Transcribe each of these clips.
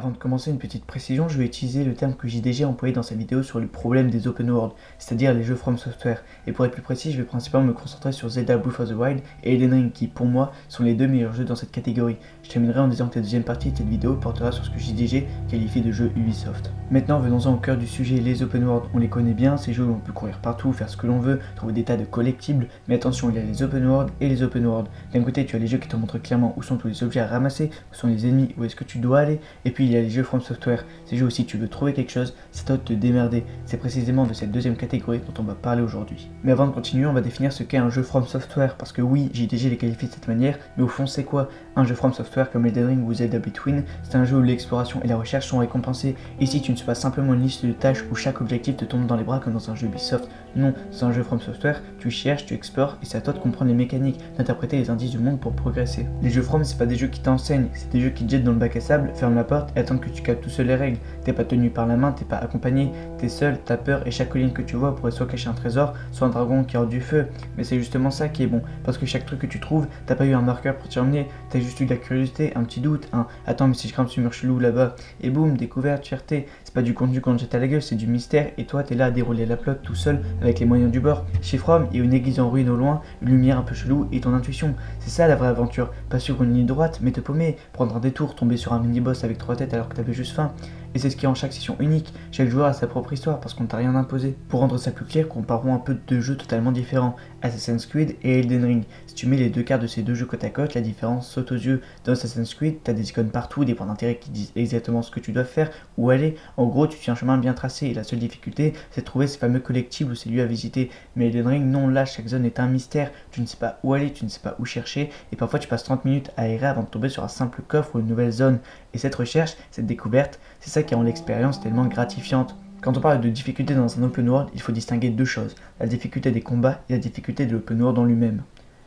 Avant de commencer, une petite précision, je vais utiliser le terme que JDG a employé dans sa vidéo sur le problème des open world, c'est-à-dire les jeux From Software. Et pour être plus précis, je vais principalement me concentrer sur Zelda Breath of the Wild et Elden Ring, qui pour moi sont les deux meilleurs jeux dans cette catégorie. Je terminerai en disant que la deuxième partie de cette vidéo portera sur ce que JDG qualifie de jeu Ubisoft. Maintenant, venons-en au cœur du sujet, les open world. On les connaît bien, ces jeux où on peut courir partout, faire ce que l'on veut, trouver des tas de collectibles, mais attention, il y a les open world et les open world. D'un côté, tu as les jeux qui te montrent clairement où sont tous les objets à ramasser, où sont les ennemis, où est-ce que tu dois aller, et puis il y a les jeux From Software. Ces jeux aussi, tu veux trouver quelque chose, c'est à toi de te démerder. C'est précisément de cette deuxième catégorie dont on va parler aujourd'hui. Mais avant de continuer, on va définir ce qu'est un jeu From Software, parce que oui, JDG les qualifie de cette manière, mais au fond c'est quoi? Un jeu From Software comme Elden Ring ou Zelda Between, c'est un jeu où l'exploration et la recherche sont récompensées. Ici, tu ne suis pas simplement une liste de tâches où chaque objectif te tombe dans les bras comme dans un jeu Ubisoft. Non, c'est un jeu From Software, tu cherches, tu explores, et c'est à toi de comprendre les mécaniques, d'interpréter les indices du monde pour progresser. Les jeux From, c'est pas des jeux qui t'enseignent, c'est des jeux qui te jettent dans le bac à sable, ferment la porte et attendent que tu captes tout seul les règles. T'es pas tenu par la main, t'es pas accompagné, t'es seul, t'as peur, et chaque colline que tu vois pourrait soit cacher un trésor, soit un dragon qui hors du feu. Mais c'est justement ça qui est bon, parce que chaque truc que tu trouves, t'as pas eu un marqueur pour t'y emmener, t'as juste eu de la curiosité, un petit doute, un attends mais si je grimpe sur mur chelou là-bas, et boum, découverte, fierté. C'est pas du contenu qu'on te jette à la gueule, c'est du mystère, et toi t'es là à dérouler la plot tout seul, avec les moyens du bord. Chez From, il y a une église en ruine au loin, une lumière un peu chelou, et ton intuition. C'est ça la vraie aventure, pas sur une ligne droite, mais te paumer, prendre un détour, tomber sur un mini-boss avec 3 têtes alors que t'avais juste faim. Et c'est ce qui rend chaque session unique, chaque joueur a sa propre histoire parce qu'on t'a rien imposé. Pour rendre ça plus clair, comparons un peu deux jeux totalement différents, Assassin's Creed et Elden Ring. Si tu mets les deux cartes de ces deux jeux côte à côte, la différence saute aux yeux. Dans Assassin's Creed, t'as des icônes partout, des points d'intérêt qui disent exactement ce que tu dois faire, où aller. En gros, tu suis un chemin bien tracé et la seule difficulté, c'est de trouver ces fameux collectibles ou ces lieux à visiter. Mais Elden Ring, non, là, chaque zone est un mystère. Tu ne sais pas où aller, tu ne sais pas où chercher, et parfois tu passes 30 minutes à errer avant de tomber sur un simple coffre ou une nouvelle zone. Et cette recherche, cette découverte, c'est ça qui rend l'expérience tellement gratifiante. Quand on parle de difficulté dans un open world, il faut distinguer deux choses, la difficulté des combats et la difficulté de l'open world en lui-même.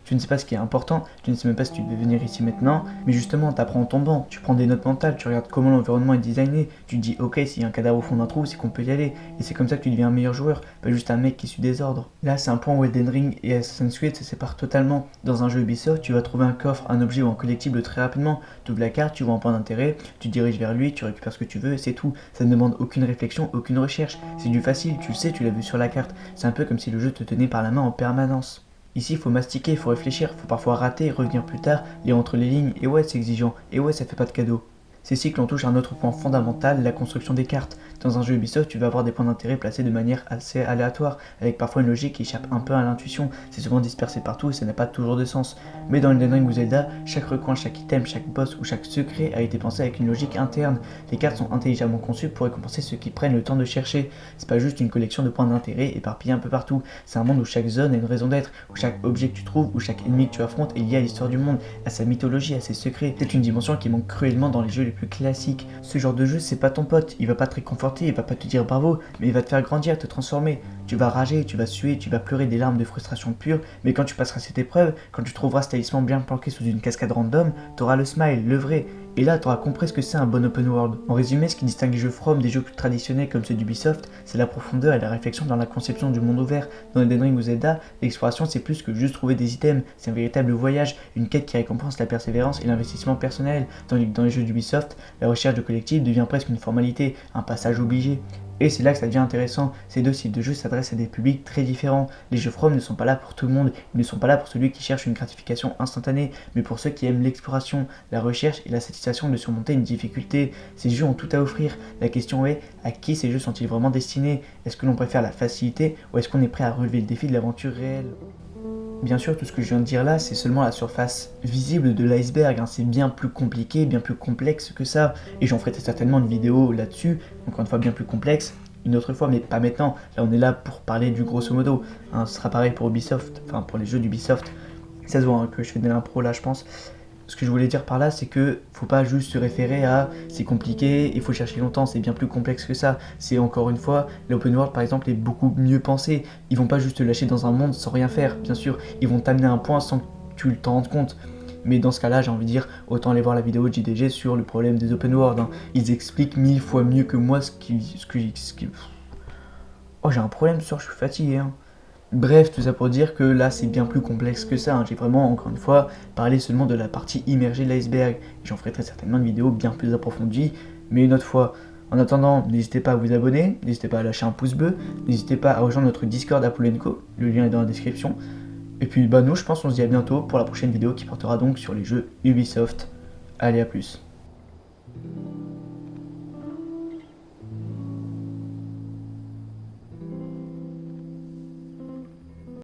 Tu ne sais pas ce qui est important, tu ne sais même pas si tu devais venir ici maintenant, mais justement, tu apprends en tombant, tu prends des notes mentales, tu regardes comment l'environnement est designé, tu te dis ok, s'il y a un cadavre au fond d'un trou, c'est qu'on peut y aller, et c'est comme ça que tu deviens un meilleur joueur, pas juste un mec qui suit des ordres. Là, c'est un point où Elden Ring et Assassin's Creed se séparent totalement. Dans un jeu Ubisoft, tu vas trouver un coffre, un objet ou un collectible très rapidement, tu ouvres la carte, tu vois un point d'intérêt, tu te diriges vers lui, tu récupères ce que tu veux, et c'est tout. Ça ne demande aucune réflexion, aucune recherche, c'est du facile, tu le sais, tu l'as vu sur la carte. C'est un peu comme si le jeu te tenait par la main en permanence. Ici, il faut mastiquer, il faut réfléchir, il faut parfois rater, revenir plus tard, lire entre les lignes, et ouais, c'est exigeant, et ouais, ça fait pas de cadeau. C'est ici que l'on touche à un autre point fondamental, la construction des cartes. Dans un jeu Ubisoft, tu vas avoir des points d'intérêt placés de manière assez aléatoire, avec parfois une logique qui échappe un peu à l'intuition, c'est souvent dispersé partout et ça n'a pas toujours de sens. Mais dans Elden Ring ou Zelda, chaque recoin, chaque item, chaque boss ou chaque secret a été pensé avec une logique interne. Les cartes sont intelligemment conçues pour récompenser ceux qui prennent le temps de chercher. C'est pas juste une collection de points d'intérêt éparpillés un peu partout, c'est un monde où chaque zone a une raison d'être, où chaque objet que tu trouves, où chaque ennemi que tu affrontes est lié à l'histoire du monde, à sa mythologie, à ses secrets. C'est une dimension qui manque cruellement dans les jeux les plus classiques. Ce genre de jeu, c'est pas ton pote, il va pas te réconforter, il va pas te dire bravo, mais il va te faire grandir, te transformer. Tu vas rager, tu vas suer, tu vas pleurer des larmes de frustration pure, mais quand tu passeras cette épreuve, quand tu trouveras ce talisman bien planqué sous une cascade random, t'auras le smile, le vrai. Et là, t'auras compris ce que c'est un bon open world. En résumé, ce qui distingue les jeux From des jeux plus traditionnels comme ceux d'Ubisoft, c'est la profondeur et la réflexion dans la conception du monde ouvert. Dans Elden Ring ou Zelda, l'exploration c'est plus que juste trouver des items, c'est un véritable voyage, une quête qui récompense la persévérance et l'investissement personnel. Dans les jeux d'Ubisoft, la recherche de collectif devient presque une formalité, un passage obligé. Et c'est là que ça devient intéressant, ces deux types de jeux s'adressent à des publics très différents. Les jeux From ne sont pas là pour tout le monde, ils ne sont pas là pour celui qui cherche une gratification instantanée, mais pour ceux qui aiment l'exploration, la recherche et la satisfaction de surmonter une difficulté. Ces jeux ont tout à offrir, la question est, à qui ces jeux sont-ils vraiment destinés? Est-ce que l'on préfère la facilité ou est-ce qu'on est prêt à relever le défi de l'aventure réelle? Bien sûr, tout ce que je viens de dire là, c'est seulement la surface visible de l'iceberg, hein. C'est bien plus compliqué, bien plus complexe que ça, et j'en ferai certainement une vidéo là-dessus, encore une fois bien plus complexe, une autre fois, mais pas maintenant. Là, on est là pour parler du grosso modo, hein. Ce sera pareil pour Ubisoft, enfin pour les jeux d'Ubisoft. Ça se voit hein, que je fais de l'impro là, je pense. Ce que je voulais dire par là, c'est que faut pas juste se référer à c'est compliqué, il faut chercher longtemps, c'est bien plus complexe que ça. C'est encore une fois, l'open world par exemple est beaucoup mieux pensé. Ils vont pas juste te lâcher dans un monde sans rien faire, bien sûr. Ils vont t'amener à un point sans que tu t'en rendes compte. Mais dans ce cas-là, j'ai envie de dire, autant aller voir la vidéo de JDG sur le problème des open world. Hein. Ils expliquent 1000 fois mieux que moi ce qui... Oh, j'ai un problème ce soir, je suis fatigué. Hein. Bref, tout ça pour dire que là c'est bien plus complexe que ça, hein. J'ai vraiment, encore une fois, parlé seulement de la partie immergée de l'iceberg. J'en ferai très certainement une vidéo bien plus approfondie, mais une autre fois. En attendant, n'hésitez pas à vous abonner, n'hésitez pas à lâcher un pouce bleu, n'hésitez pas à rejoindre notre Discord Apple & Co, le lien est dans la description. Et puis nous je pense on se dit à bientôt pour la prochaine vidéo qui portera donc sur les jeux Ubisoft. Allez, à plus.